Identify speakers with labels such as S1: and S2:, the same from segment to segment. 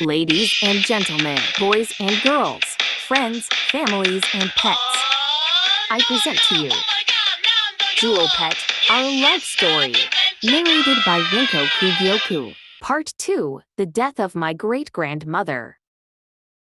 S1: Ladies and gentlemen, boys and girls, friends, families, and pets, I present to you Jewelpet, Our Love Story, narrated by Rinko Kugyoku. Part 2, The Death of My Great-Grandmother.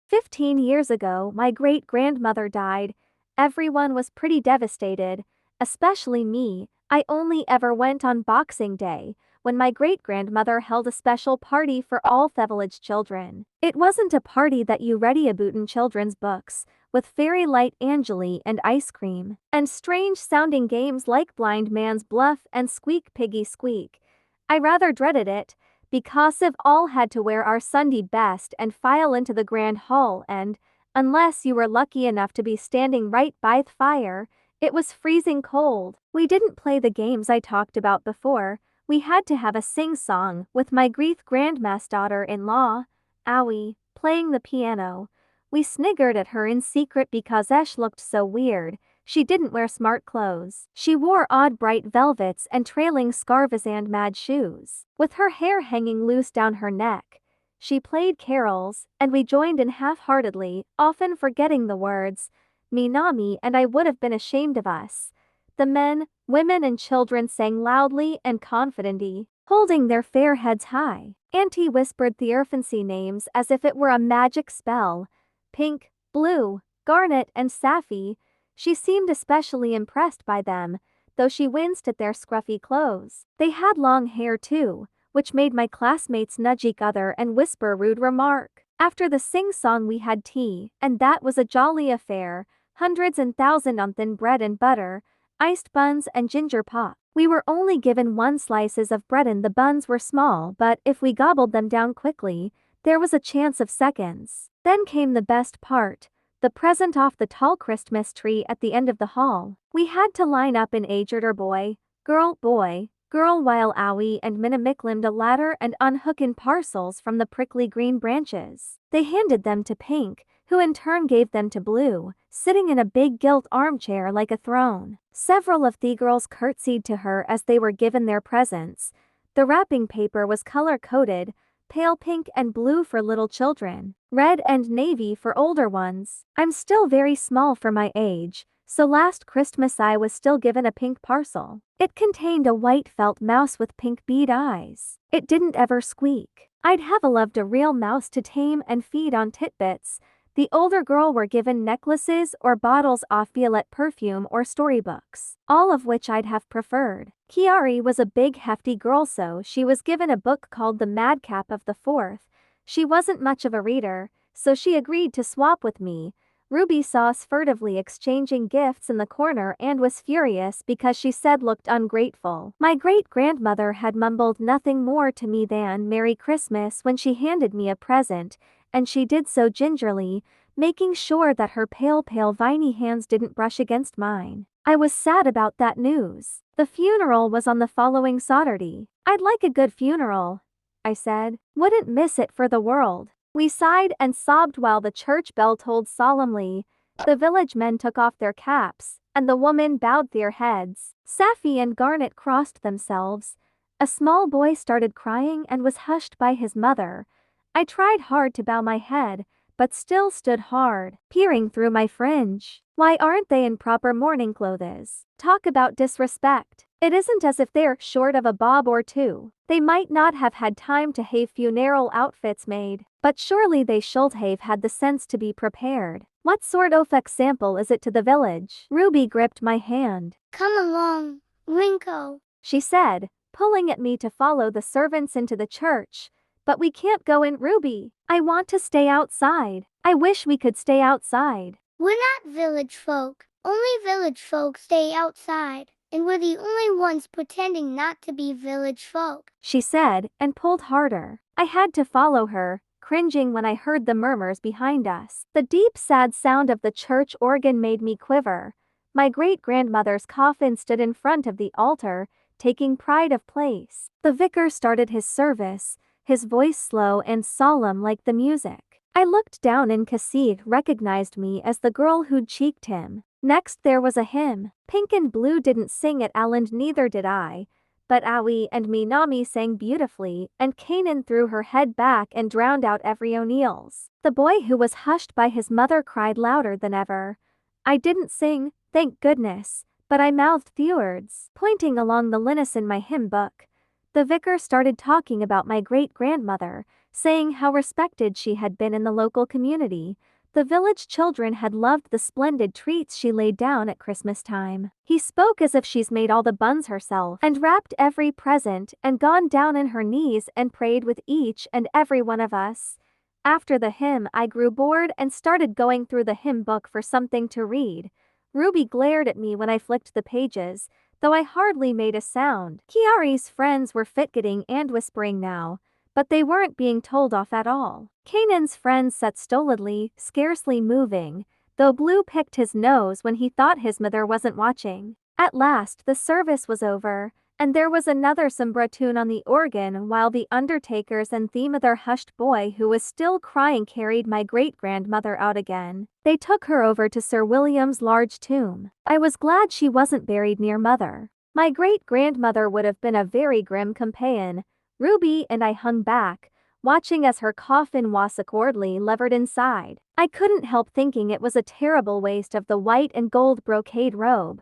S2: 15 years ago, my great-grandmother died. Everyone was pretty devastated, especially me. I only ever went on Boxing Day, when my great-grandmother held a special party for all the village children. It wasn't a party that you read about in children's books, with fairy light Angeli and ice cream, and strange-sounding games like Blind Man's Bluff and Squeak Piggy Squeak. I rather dreaded it, because if all had to wear our Sunday best and file into the grand hall and, unless you were lucky enough to be standing right by the fire, it was freezing cold. We didn't play the games I talked about before. We had to have a sing-song with my great-grandma's daughter-in-law, Owie, playing the piano. We sniggered at her in secret because Esh looked so weird. She didn't wear smart clothes. She wore odd bright velvets and trailing scarves and mad shoes, with her hair hanging loose down her neck. She played carols, and we joined in half-heartedly, often forgetting the words. Minami and I would have been ashamed of us. The men, women and children sang loudly and confidently, holding their fair heads high. Auntie whispered the fancy names as if it were a magic spell. Pink, blue, garnet and saffy. She seemed especially impressed by them, though she winced at their scruffy clothes. They had long hair too, which made my classmates nudge each other and whisper rude remark. After the sing-song we had tea, and that was a jolly affair. Hundreds and thousands on thin bread and butter, iced buns and ginger pop. We were only given one slices of bread and the buns were small, but if we gobbled them down quickly, there was a chance of seconds. Then came the best part, the present off the tall Christmas tree at the end of the hall. We had to line up in age order boy, girl, while Owie and Minna climbed a ladder and unhooking parcels from the prickly green branches. They handed them to Pink, who in turn gave them to Blue, sitting in a big gilt armchair like a throne. Several of the girls curtsied to her as they were given their presents. The wrapping paper was color-coded, pale pink and blue for little children, red and navy for older ones. I'm still very small for my age, so last Christmas I was still given a pink parcel. It contained a white felt mouse with pink bead eyes. It didn't ever squeak. I'd have loved a real mouse to tame and feed on titbits. The older girl were given necklaces or bottles of violet perfume or storybooks, all of which I'd have preferred. Kiari was a big hefty girl, so she was given a book called The Madcap of the Fourth. She wasn't much of a reader, so she agreed to swap with me. Ruby saw us furtively exchanging gifts in the corner and was furious because she said looked ungrateful. My great-grandmother had mumbled nothing more to me than Merry Christmas when she handed me a present, and she did so gingerly, making sure that her pale viney hands didn't brush against mine. I was sad about that news. The funeral was on the following Saturday. I'd like a good funeral, I said. Wouldn't miss it for the world. We sighed and sobbed while the church bell tolled solemnly. The village men took off their caps, and the women bowed their heads. Saffy and Garnet crossed themselves. A small boy started crying and was hushed by his mother. I tried hard to bow my head, but still stood hard, peering through my fringe. Why aren't they in proper mourning clothes? Talk about disrespect. It isn't as if they're short of a bob or two. They might not have had time to have funeral outfits made, but surely they should have had the sense to be prepared. What sort of example is it to the village? Ruby gripped my hand.
S3: Come along, Rinko,
S2: she said, pulling at me to follow the servants into the church. But we can't go in, Ruby. I want to stay outside. I wish we could stay outside.
S3: We're not village folk. Only village folk stay outside, and we're the only ones pretending not to be village folk,
S2: she said, and pulled harder. I had to follow her, cringing when I heard the murmurs behind us. The deep, sad sound of the church organ made me quiver. My great-grandmother's coffin stood in front of the altar, taking pride of place. The vicar started his service, his voice slow and solemn like the music. I looked down and Cassie recognized me as the girl who'd cheeked him. Next there was a hymn. Pink and Blue didn't sing it, and neither did I. but Aoi and Minami sang beautifully, and Kanan threw her head back and drowned out every O'Neill's. The boy who was hushed by his mother cried louder than ever. I didn't sing, thank goodness, but I mouthed few words, pointing along the linus in my hymn book. The vicar started talking about my great-grandmother, saying how respected she had been in the local community. The village children had loved the splendid treats she laid down at Christmas time. He spoke as if she's made all the buns herself, and wrapped every present, and gone down on her knees and prayed with each and every one of us. After the hymn, I grew bored and started going through the hymn book for something to read. Ruby glared at me when I flicked the pages, though I hardly made a sound. Kiari's friends were fidgeting and whispering now, but they weren't being told off at all. Kanan's friends sat stolidly, scarcely moving, though Blue picked his nose when he thought his mother wasn't watching. At last the service was over, and there was another Sombra tune on the organ while the undertakers and the mother hushed boy who was still crying carried my great-grandmother out again. They took her over to Sir William's large tomb. I was glad she wasn't buried near mother. My great-grandmother would have been a very grim companion. Ruby and I hung back, watching as her coffin was awkwardly levered inside. I couldn't help thinking it was a terrible waste of the white and gold brocade robe.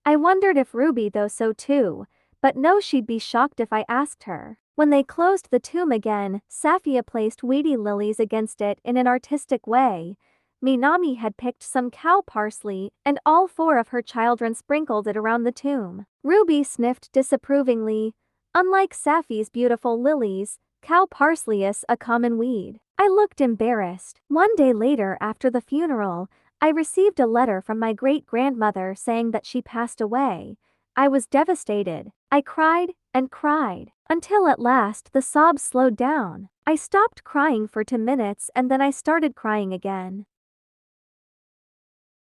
S2: I wondered if Ruby thought so too, but no, she'd be shocked if I asked her. When they closed the tomb again, Safia placed weedy lilies against it in an artistic way. Minami had picked some cow parsley, and all four of her children sprinkled it around the tomb. Ruby sniffed disapprovingly. Unlike Safi's beautiful lilies, cow parsley is a common weed. I looked embarrassed. One day later, after the funeral, I received a letter from my great-grandmother saying that she passed away. I was devastated. I cried and cried, until at last the sobs slowed down. I stopped crying for 2 minutes and then I started crying again.